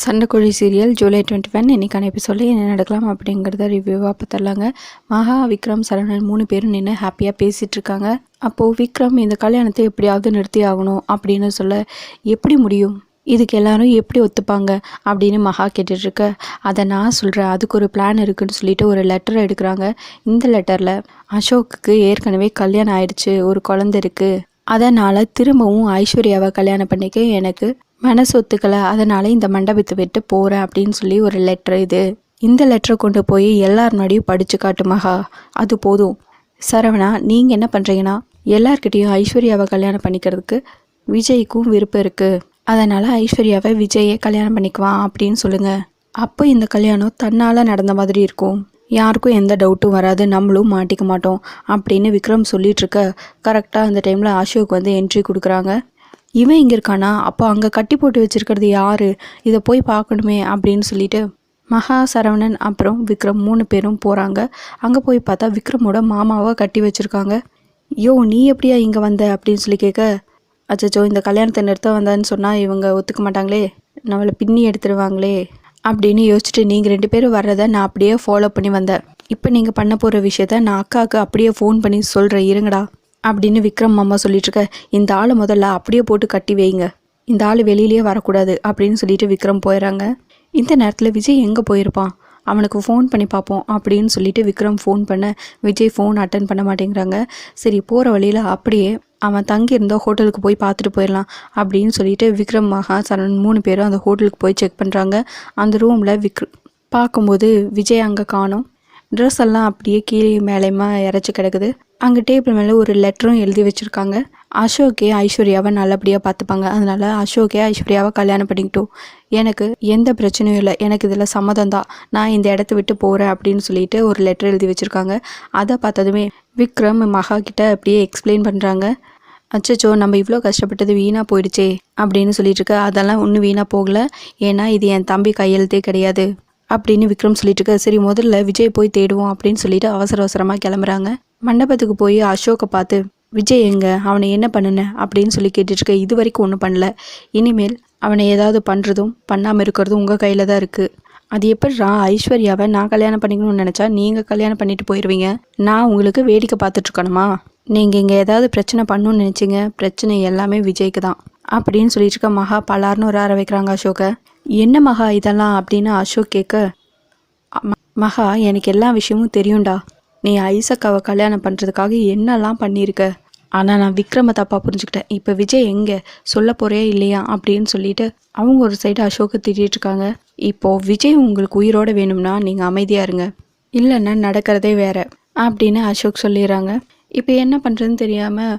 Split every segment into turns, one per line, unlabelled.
சண்டைக்கோழி serial July 21 இன்றைக்கான எபிசோடில் என்ன நடக்கலாம் அப்படிங்கிறத ரிவ்யூவாக பார்த்துடலாங்க. மகா, விக்ரம், சரவணன் 3 பேரும் நின்று ஹாப்பியாக பேசிகிட்டு இருக்காங்க. அப்போது விக்ரம் இந்த கல்யாணத்தை எப்படியாவது நிறுத்தி ஆகணும் அப்படின்னு சொல்ல, எப்படி முடியும், இதுக்கு எல்லாரும் எப்படி ஒத்துப்பாங்க அப்படின்னு மகா கேட்டுட்ருக்க. அதை நான் சொல்கிறேன், அதுக்கு ஒரு பிளான் இருக்குதுன்னு சொல்லிட்டு ஒரு லெட்டர் எடுக்கிறாங்க. இந்த லெட்டரில் அசோக்குக்கு ஏற்கனவே கல்யாணம் ஆயிடுச்சு, ஒரு குழந்தை இருக்குது, அதனால் திரும்பவும் ஐஸ்வர்யாவை கல்யாணம் பண்ணிக்க எனக்கு மனசு ஒத்துக்கலை, அதனால் இந்த மண்டபத்தை விட்டு போகிறேன் அப்படின்னு சொல்லி ஒரு லெட்டர் இது. இந்த லெட்டரை கொண்டு போய் எல்லார் முன்னாடியும் படித்து காட்டு மகா, அது போதும். சரவணா, நீங்கள் என்ன பண்ணுறீங்கன்னா, எல்லார்கிட்டையும் ஐஸ்வர்யாவை கல்யாணம் பண்ணிக்கிறதுக்கு விஜய்க்கும் விருப்பம் இருக்குது, அதனால் ஐஸ்வர்யாவை விஜயை கல்யாணம் பண்ணிக்குவான் அப்படின்னு சொல்லுங்கள். அப்போ இந்த கல்யாணம் தன்னால் நடந்த மாதிரி இருக்கும், யாருக்கும் எந்த டவுட்டும் வராது, நம்மளும் மாட்டிக்க மாட்டோம் அப்படின்னு விக்ரம் சொல்லிகிட்ருக்க. கரெக்டாக அந்த டைமில் அசோக் வந்து என்ட்ரி கொடுக்குறாங்க. இவன் இங்கே இருக்கானா, அப்போ அங்கே கட்டி போட்டு வச்சுருக்கிறது யார், இதை போய் பார்க்கணுமே அப்படின்னு சொல்லிட்டு மகா, சரவணன் அப்புறம் விக்ரம் 3 பேரும் போகிறாங்க. அங்கே போய் பார்த்தா விக்ரமோட மாமாவை கட்டி வச்சுருக்காங்க. யோ, நீ எப்படியா இங்கே வந்த அப்படின்னு சொல்லி கேட்க, அச்சச்சோ, இந்த கல்யாணத்தை நிறுத்த வந்தான்னு சொன்னால் இவங்க ஒத்துக்க மாட்டாங்களே, நம்மளை பின்னி எடுத்துருவாங்களே அப்படின்னு யோசிச்சுட்டு நீங்கள் 2 பேரும் வர்றதை நான் அப்படியே ஃபாலோ பண்ணி வந்தேன். இப்போ நீங்கள் பண்ண போகிற விஷயத்த நான் அக்காவுக்கு அப்படியே ஃபோன் பண்ணி சொல்கிறேன், இருங்கடா அப்படின்னு விக்ரம் மாமா சொல்லிட்டுருக்க. இந்த ஆளை முதல்ல அப்படியே போட்டு கட்டி வைங்க, இந்த ஆள் வெளியிலேயே வரக்கூடாது அப்படின்னு சொல்லிட்டு விக்ரம் போயிடறாங்க. இந்த நேரத்தில் விஜய் எங்கே போயிருப்பான், அவனுக்கு ஃபோன் பண்ணி பார்ப்போம் அப்படின்னு சொல்லிட்டு விக்ரம் ஃபோன் பண்ண விஜய் ஃபோன் அட்டன் பண்ண மாட்டேங்கிறாங்க. சரி, போகிற வழியில் அப்படியே அவன் தங்கியிருந்த ஹோட்டலுக்கு போய் பார்த்துட்டு போயிடலாம் அப்படின்னு சொல்லிட்டு விக்ரம், மகா, சரண் 3 பேரும் அந்த ஹோட்டலுக்கு போய் செக் பண்ணுறாங்க. அந்த ரூமில் பார்க்கும்போது விஜய் அங்கே காணோம். ட்ரெஸ் எல்லாம் அப்படியே கீழே மேலேயுமா இறச்சி கிடக்குது. அங்கே டேபிள் மேலே ஒரு லெட்டரும் எழுதி வச்சுருக்காங்க. அசோக்கே ஐஸ்வர்யாவை நல்லபடியாக பார்த்துப்பாங்க, அதனால் அசோக்கே ஐஸ்வர்யாவை கல்யாணம் பண்ணிக்கிட்டோம், எனக்கு எந்த பிரச்சனையும் இல்லை, எனக்கு இதில் சம்மதம் தான், நான் இந்த இடத்த விட்டு போகிறேன் அப்படின்னு சொல்லிட்டு ஒரு லெட்டர் எழுதி வச்சுருக்காங்க. அதை பார்த்ததுமே விக்ரம் மகா கிட்ட அப்படியே எக்ஸ்பிளைன் பண்ணுறாங்க. அச்சச்சோ, நம்ம இவ்வளோ கஷ்டப்பட்டது வீணாக போயிடுச்சே அப்படின்னு சொல்லிட்டு இருக்க. அதெல்லாம் ஒன்றும் வீணாக போகலை, ஏன்னா இது என் தம்பி கையெழுத்தே கிடையாது அப்படின்னு விக்ரம் சொல்லிட்டு இருக்க. சரி, முதல்ல விஜய் போய் தேடுவோம் அப்படின்னு சொல்லிட்டு அவசரமாக கிளம்புறாங்க. மண்டபத்துக்கு போய் அசோக்கை பார்த்து, விஜய் எங்க, அவனை என்ன பண்ணுன அப்படின்னு சொல்லி கேட்டுட்ருக்க. இது வரைக்கும் ஒன்றும் பண்ணல, இனிமேல் அவனை ஏதாவது பண்ணுறதும் பண்ணாமல் இருக்கிறதும் உங்கள் கையில் தான் இருக்குது. அது எப்படிரா, ஐஸ்வர்யாவை நான் கல்யாணம் பண்ணிக்கணும்னு நினச்சா நீங்கள் கல்யாணம் பண்ணிட்டு போயிடுவீங்க, நான் உங்களுக்கு வேடிக்கை பார்த்துட்ருக்கணுமா, நீங்கள் இங்கே ஏதாவது பிரச்சனை பண்ணணும்னு நினச்சிங்க, பிரச்சனை எல்லாமே விஜய்க்கு தான் அப்படின்னு சொல்லிட்டு இருக்க. மகா பலார்னு ஒரு ஆற வைக்கிறாங்க அசோக்கை. என்ன மகா இதெல்லாம் அப்படின்னு அசோக் கேட்க, மகா, எனக்கு எல்லா விஷயமும் தெரியும்டா, நீ ஐசக்காவை கல்யாணம் பண்ணுறதுக்காக என்னெல்லாம் பண்ணியிருக்க, ஆனால் நான் விக்ரம தப்பாக புரிஞ்சுக்கிட்டேன், இப்போ விஜய் எங்கே சொல்ல போகிறே இல்லையா அப்படின்னு சொல்லிட்டு அவங்க ஒரு சைடு அசோக்கை திட்டிகிட்டு இருக்காங்க. இப்போது விஜய் உங்களுக்கு உயிரோடு வேணும்னா நீங்கள் அமைதியாக இருங்க, இல்லைன்னா நடக்கிறதே வேற அப்படின்னு அசோக் சொல்லிடுறாங்க. இப்போ என்ன பண்ணுறதுன்னு தெரியாமல்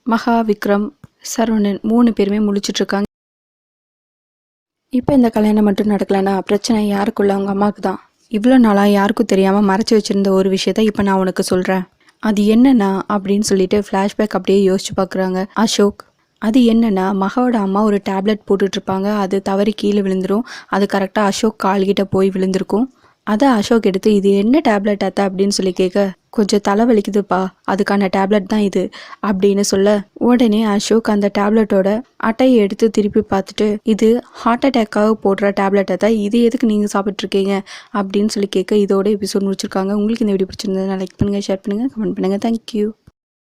மகா, விக்ரம், சரவணன் 3 பேருமே முழிச்சிட்ருக்காங்க. இப்போ இந்த கல்யாணம் மட்டும் நடக்கலைன்னா பிரச்சனை யாருக்குள்ள, அவங்க அம்மாவுக்கு தான். இவ்வளோ நாளாக யாருக்கும் தெரியாமல் மறைச்சி வச்சுருந்த ஒரு விஷயத்த இப்போ நான் உனக்கு சொல்கிறேன், அது என்னன்னா அப்படின்னு சொல்லிட்டு ஃப்ளாஷ்பேக் அப்படியே யோசிச்சு பார்க்குறாங்க அசோக். அது என்னன்னா, மகாவோட அம்மா ஒரு டேப்லெட் போட்டுட்ருப்பாங்க, அது தவறி கீழே விழுந்துடும், அது கரெக்டாக அசோக் கால்கிட்ட போய் விழுந்திருக்கும். அதை அசோக் எடுத்து, இது என்ன டேப்லெட் அத்தை அப்படின்னு சொல்லி கேட்க, கொஞ்சம் தலைவலிக்குதுப்பா, அதுக்கான டேப்லெட் தான் இது அப்படின்னு சொல்ல, உடனே அசோக் அந்த டேப்லெட்டோட அட்டையை எடுத்து திருப்பி பார்த்துட்டு, இது ஹார்ட் அட்டாக்காக போடுற டேப்லெட்டை தான், இது எதுக்கு நீங்கள் சாப்பிட்ருக்கீங்க அப்படின்னு சொல்லி கேட்க. இதோட எபிசோட் முடிச்சிருக்காங்க. உங்களுக்கு இந்த வீடியோ பிடிச்சிருந்ததுன்னா லைக் பண்ணுங்கள், ஷேர் பண்ணுங்கள், கமெண்ட் பண்ணுங்கள். தேங்க்யூ.